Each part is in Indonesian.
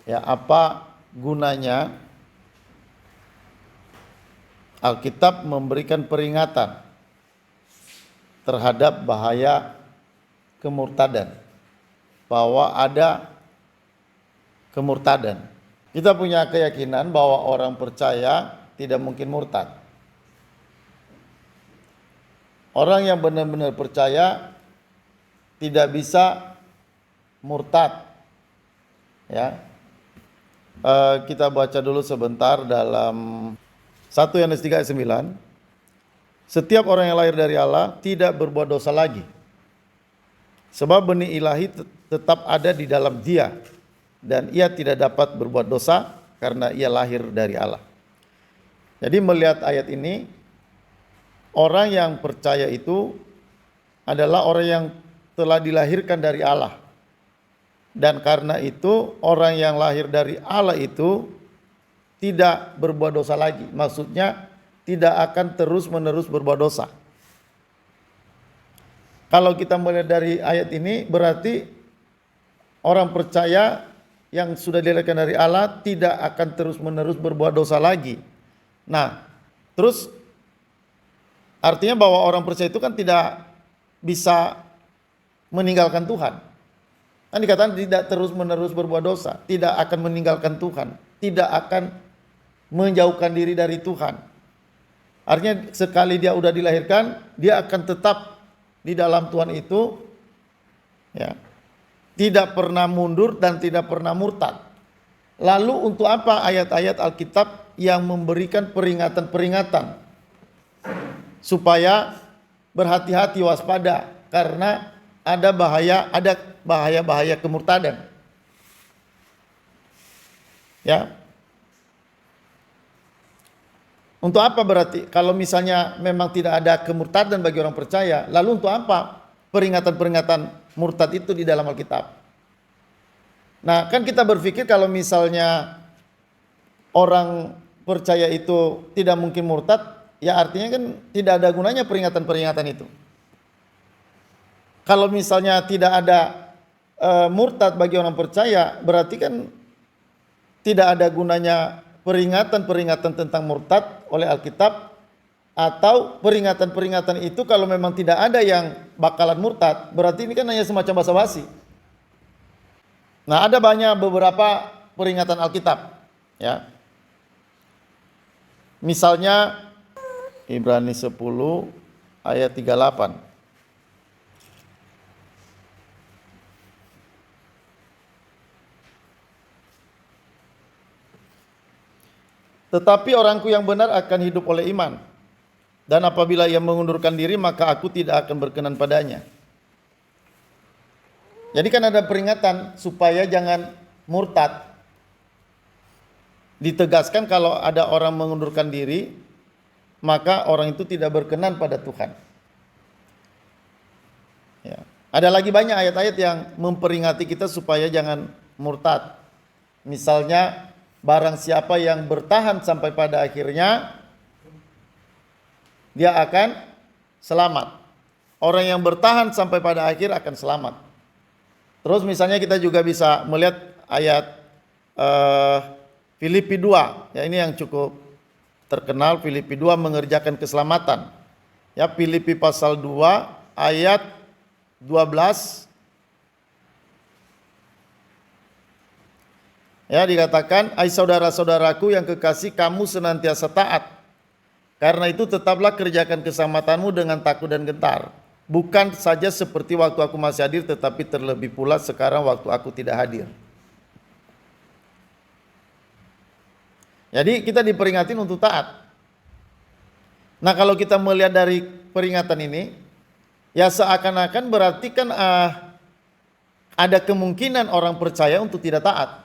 Ya, apa gunanya Alkitab memberikan peringatan terhadap bahaya kemurtadan, bahwa ada kemurtadan. Kita punya keyakinan bahwa orang percaya tidak mungkin murtad. Orang yang benar-benar percaya tidak bisa murtad. Ya, kita baca dulu sebentar dalam 1 Yohanes 3 ayat 9. Setiap orang yang lahir dari Allah tidak berbuat dosa lagi, sebab benih ilahi tetap ada di dalam dia, dan ia tidak dapat berbuat dosa karena ia lahir dari Allah. Jadi melihat ayat ini, orang yang percaya itu adalah orang yang telah dilahirkan dari Allah. Dan karena itu orang yang lahir dari Allah itu tidak berbuat dosa lagi. Maksudnya tidak akan terus-menerus berbuat dosa. Kalau kita melihat dari ayat ini, berarti orang percaya yang sudah dilahirkan dari Allah tidak akan terus-menerus berbuat dosa lagi. Nah, terus artinya bahwa orang percaya itu kan tidak bisa meninggalkan Tuhan. Kan dikatakan tidak terus-menerus berbuat dosa, tidak akan meninggalkan Tuhan, tidak akan menjauhkan diri dari Tuhan. Artinya sekali dia udah dilahirkan, dia akan tetap di dalam Tuhan itu, ya, tidak pernah mundur dan tidak pernah murtad. Lalu untuk apa ayat-ayat Alkitab yang memberikan peringatan-peringatan supaya berhati-hati, waspada, karena ada bahaya kemurtadan. Ya. Untuk apa berarti? Kalau misalnya memang tidak ada kemurtadan bagi orang percaya, lalu untuk apa peringatan-peringatan murtad itu di dalam Alkitab? Nah, kan kita berpikir kalau misalnya orang percaya itu tidak mungkin murtad, ya artinya kan tidak ada gunanya peringatan-peringatan itu. Kalau misalnya tidak ada murtad bagi orang percaya, berarti kan tidak ada gunanya peringatan-peringatan tentang murtad oleh Alkitab, atau peringatan-peringatan itu kalau memang tidak ada yang bakalan murtad, berarti ini kan hanya semacam basa-basi. Nah, ada beberapa peringatan Alkitab, ya. Misalnya Ibrani 10 ayat 38. Tetapi orangku yang benar akan hidup oleh iman. Dan apabila ia mengundurkan diri, maka aku tidak akan berkenan padanya. Jadi kan ada peringatan supaya jangan murtad. Ditegaskan kalau ada orang mengundurkan diri, maka orang itu tidak berkenan pada Tuhan. Ya. Ada lagi banyak ayat-ayat yang memperingati kita supaya jangan murtad. Misalnya, barang siapa yang bertahan sampai pada akhirnya, dia akan selamat. Orang yang bertahan sampai pada akhir akan selamat. Terus misalnya kita juga bisa melihat ayat Filipi 2. Ya, ini yang cukup terkenal, Filipi 2 mengerjakan keselamatan. Ya, Filipi pasal 2 ayat 12. Ya, dikatakan, "Hai saudara-saudaraku yang kekasih, kamu senantiasa taat. Karena itu tetaplah kerjakan keselamatanmu dengan takut dan gentar. Bukan saja seperti waktu aku masih hadir, tetapi terlebih pula sekarang waktu aku tidak hadir." Jadi kita diperingatin untuk taat. Nah, kalau kita melihat dari peringatan ini, ya seakan-akan berarti kan ada kemungkinan orang percaya untuk tidak taat.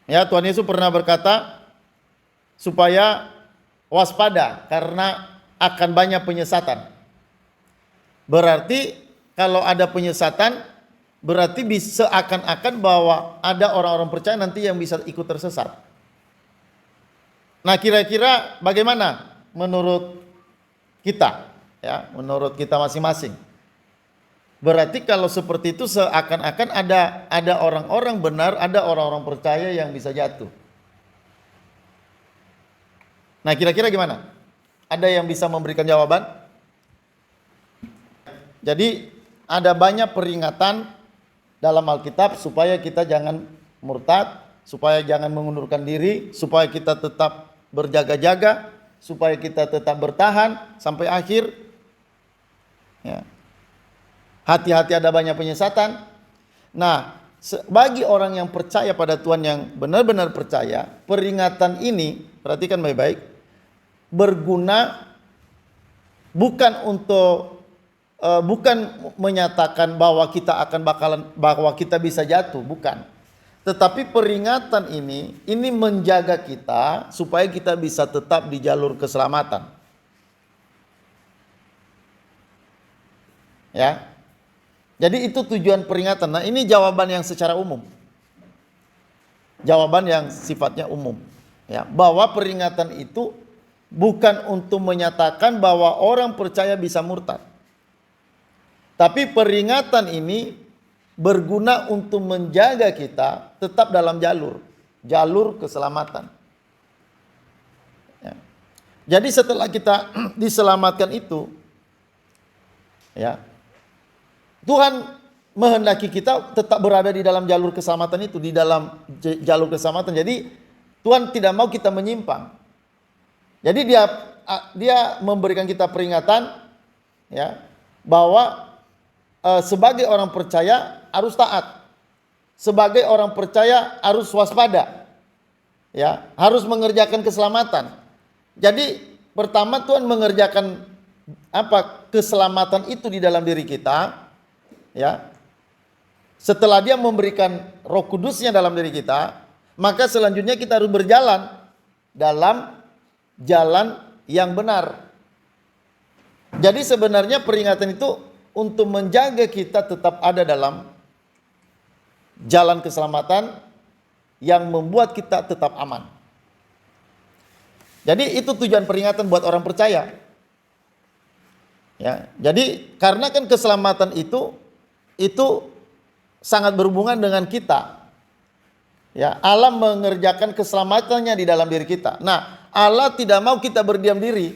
Ya, Tuhan Yesus pernah berkata supaya waspada karena akan banyak penyesatan. Berarti kalau ada penyesatan, berarti bisa seakan-akan bahwa ada orang-orang percaya nanti yang bisa ikut tersesat. Nah, kira-kira bagaimana menurut kita? Ya, menurut kita masing-masing. Berarti kalau seperti itu seakan-akan ada orang-orang benar, ada orang-orang percaya yang bisa jatuh. Nah, kira-kira gimana? Ada yang bisa memberikan jawaban? Jadi ada banyak peringatan dalam Alkitab supaya kita jangan murtad, supaya jangan mengundurkan diri, supaya kita tetap berjaga-jaga, supaya kita tetap bertahan sampai akhir. Ya. Hati-hati ada banyak penyesatan. Nah, bagi orang yang percaya pada Tuhan, yang benar-benar percaya, peringatan ini, perhatikan baik-baik, berguna bukan untuk bukan menyatakan bahwa kita bahwa kita bisa jatuh, bukan. Tetapi peringatan ini menjaga kita supaya kita bisa tetap di jalur keselamatan. Ya. Jadi itu tujuan peringatan. Nah, ini jawaban yang secara umum. Jawaban yang sifatnya umum. Ya, bahwa peringatan itu bukan untuk menyatakan bahwa orang percaya bisa murtad. Tapi peringatan ini berguna untuk menjaga kita tetap dalam jalur keselamatan. Ya. Jadi setelah kita diselamatkan itu, ya, Tuhan menghendaki kita tetap berada di dalam jalur keselamatan itu, di dalam jalur keselamatan. Jadi Tuhan tidak mau kita menyimpang. Jadi dia memberikan kita peringatan, ya, bahwa sebagai orang percaya harus taat, sebagai orang percaya harus waspada, ya, harus mengerjakan keselamatan. Jadi pertama Tuhan mengerjakan keselamatan itu di dalam diri kita. Ya, setelah dia memberikan Roh Kudusnya dalam diri kita, maka selanjutnya kita harus berjalan dalam jalan yang benar. Jadi sebenarnya peringatan itu untuk menjaga kita tetap ada dalam jalan keselamatan yang membuat kita tetap aman. Jadi itu tujuan peringatan buat orang percaya. Ya, jadi karena kan keselamatan itu sangat berhubungan dengan kita. Ya, Allah mengerjakan keselamatannya di dalam diri kita. Nah, Allah tidak mau kita berdiam diri.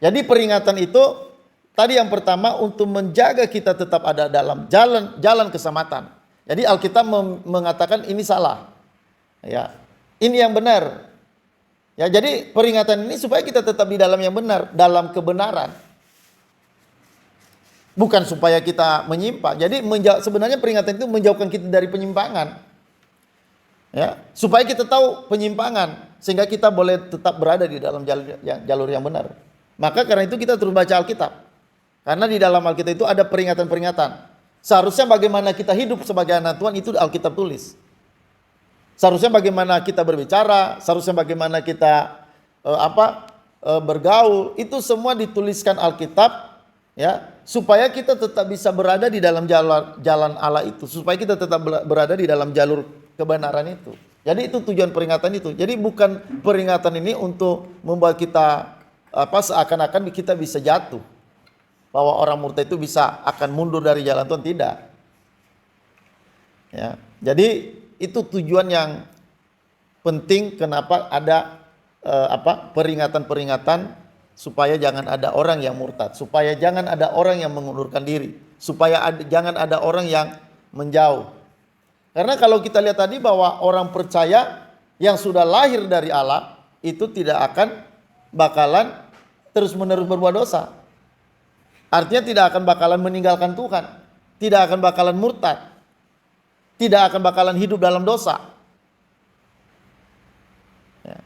Jadi peringatan itu tadi yang pertama untuk menjaga kita tetap ada dalam jalan keselamatan. Jadi Alkitab mengatakan ini salah. Ya, ini yang benar. Ya, jadi peringatan ini supaya kita tetap di dalam yang benar, dalam kebenaran. Bukan supaya kita menyimpang. Jadi sebenarnya peringatan itu menjauhkan kita dari penyimpangan. Ya, supaya kita tahu penyimpangan sehingga kita boleh tetap berada di dalam jalur yang benar. Maka karena itu kita terus baca Alkitab. Karena di dalam Alkitab itu ada peringatan-peringatan. Seharusnya bagaimana kita hidup sebagai anak Tuhan itu Alkitab tulis. Seharusnya bagaimana kita berbicara, seharusnya bagaimana kita bergaul, itu semua dituliskan Alkitab, ya, supaya kita tetap bisa berada di dalam jalan Allah itu, supaya kita tetap berada di dalam jalur kebenaran itu. Jadi itu tujuan peringatan itu. Jadi bukan peringatan ini untuk membuat kita seakan-akan kita bisa jatuh, bahwa orang murtad itu akan mundur dari jalan Tuhan, tidak. Ya, jadi itu tujuan yang penting kenapa ada peringatan supaya jangan ada orang yang murtad, supaya jangan ada orang yang mengundurkan diri, supaya jangan ada orang yang menjauh. Karena kalau kita lihat tadi bahwa orang percaya yang sudah lahir dari Allah itu tidak akan bakalan terus-menerus berbuat dosa. Artinya tidak akan bakalan meninggalkan Tuhan, tidak akan bakalan murtad, tidak akan bakalan hidup dalam dosa. Ya.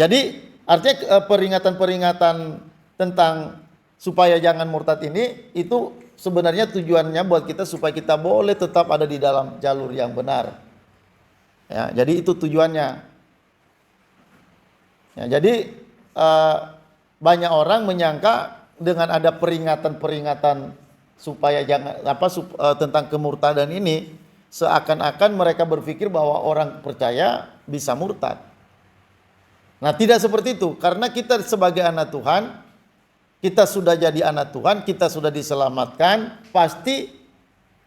Jadi artinya peringatan-peringatan tentang supaya jangan murtad ini itu sebenarnya tujuannya buat kita supaya kita boleh tetap ada di dalam jalur yang benar. Ya, jadi itu tujuannya. Ya, jadi banyak orang menyangka dengan ada peringatan-peringatan supaya jangan tentang kemurtadan ini seakan-akan mereka berpikir bahwa orang percaya bisa murtad. Nah, tidak seperti itu. Karena kita sebagai anak Tuhan, kita sudah jadi anak Tuhan, kita sudah diselamatkan, pasti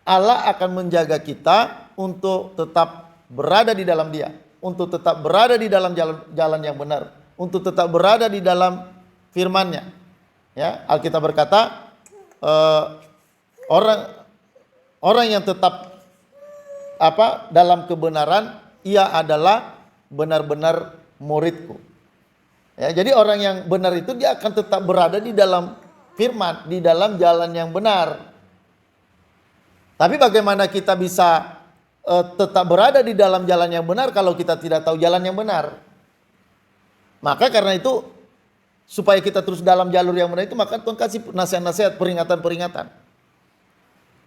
Allah akan menjaga kita untuk tetap berada di dalam Dia, untuk tetap berada di dalam jalan yang benar, untuk tetap berada di dalam firman-Nya. Ya, Alkitab berkata, orang yang tetap dalam kebenaran, ia adalah benar-benar muridku. Ya, jadi orang yang benar itu dia akan tetap berada di dalam firman, di dalam jalan yang benar. Tapi bagaimana kita bisa tetap berada di dalam jalan yang benar kalau kita tidak tahu jalan yang benar? Maka karena itu, supaya kita terus dalam jalur yang benar itu, maka Tuhan kasih nasihat-nasihat, peringatan-peringatan.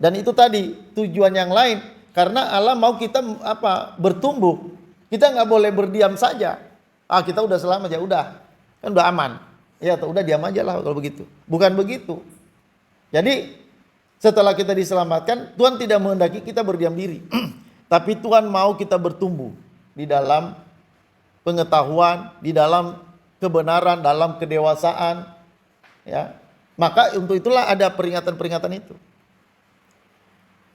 Dan itu tadi tujuan yang lain, karena Allah mau kita bertumbuh. Kita nggak boleh berdiam saja. Kita udah selamat ya udah, kan udah aman. Ya atau udah diam aja lah kalau begitu. Bukan begitu. Jadi setelah kita diselamatkan, Tuhan tidak menghendaki kita berdiam diri. Tapi Tuhan mau kita bertumbuh di dalam pengetahuan, di dalam kebenaran, dalam kedewasaan. Ya, maka untuk itulah ada peringatan-peringatan itu.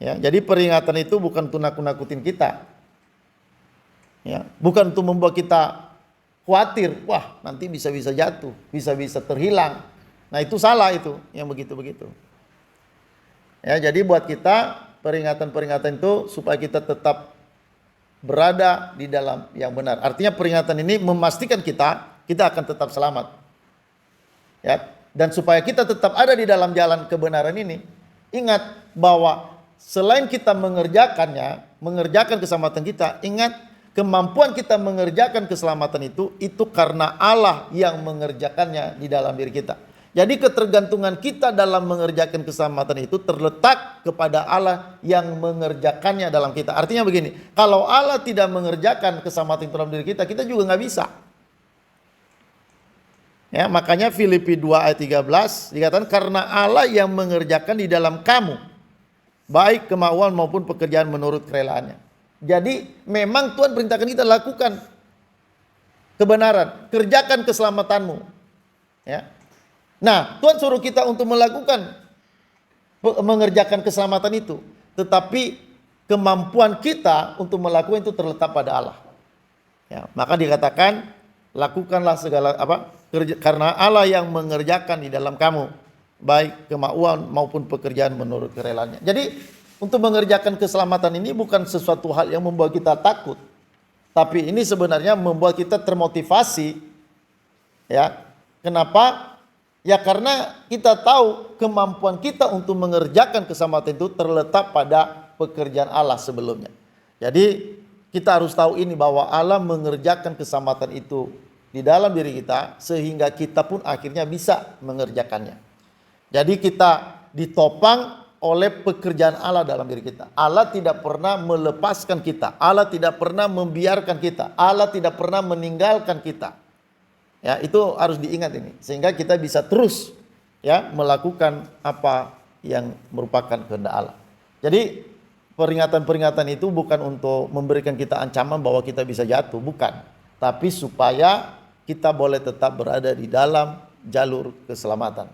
Ya, jadi peringatan itu bukan untuk nakut-nakutin kita. Ya, bukan untuk membuat kita khawatir, wah nanti bisa-bisa jatuh, bisa-bisa terhilang. Nah itu salah itu, yang begitu-begitu. Ya, jadi buat kita peringatan-peringatan itu supaya kita tetap berada di dalam yang benar. Artinya peringatan ini memastikan kita akan tetap selamat. Ya, dan supaya kita tetap ada di dalam jalan kebenaran ini, ingat bahwa selain kita mengerjakan keselamatan kita, ingat kemampuan kita mengerjakan keselamatan itu karena Allah yang mengerjakannya di dalam diri kita. Jadi ketergantungan kita dalam mengerjakan keselamatan itu terletak kepada Allah yang mengerjakannya dalam kita. Artinya begini, kalau Allah tidak mengerjakan keselamatan dalam diri kita, kita juga nggak bisa. Ya, makanya Filipi 2 ayat 13 dikatakan karena Allah yang mengerjakan di dalam kamu baik kemauan maupun pekerjaan menurut kerelaannya. Jadi memang Tuhan perintahkan kita lakukan kebenaran, kerjakan keselamatanmu. Ya. Nah, Tuhan suruh kita untuk mengerjakan keselamatan itu, tetapi kemampuan kita untuk melakukan itu terletak pada Allah. Ya, maka dikatakan lakukanlah segala karena Allah yang mengerjakan di dalam kamu baik kemauan maupun pekerjaan menurut kerelaannya. Jadi untuk mengerjakan keselamatan ini bukan sesuatu hal yang membuat kita takut, tapi ini sebenarnya membuat kita termotivasi. Ya, kenapa? Ya karena kita tahu kemampuan kita untuk mengerjakan keselamatan itu terletak pada pekerjaan Allah sebelumnya. Jadi kita harus tahu ini bahwa Allah mengerjakan keselamatan itu di dalam diri kita sehingga kita pun akhirnya bisa mengerjakannya. Jadi kita ditopang oleh pekerjaan Allah dalam diri kita. Allah tidak pernah melepaskan kita. Allah tidak pernah membiarkan kita. Allah tidak pernah meninggalkan kita. Ya, itu harus diingat ini. Sehingga kita bisa terus ya melakukan apa yang merupakan kehendak Allah. Jadi peringatan-peringatan itu bukan untuk memberikan kita ancaman bahwa kita bisa jatuh, bukan. Tapi supaya kita boleh tetap berada di dalam jalur keselamatan.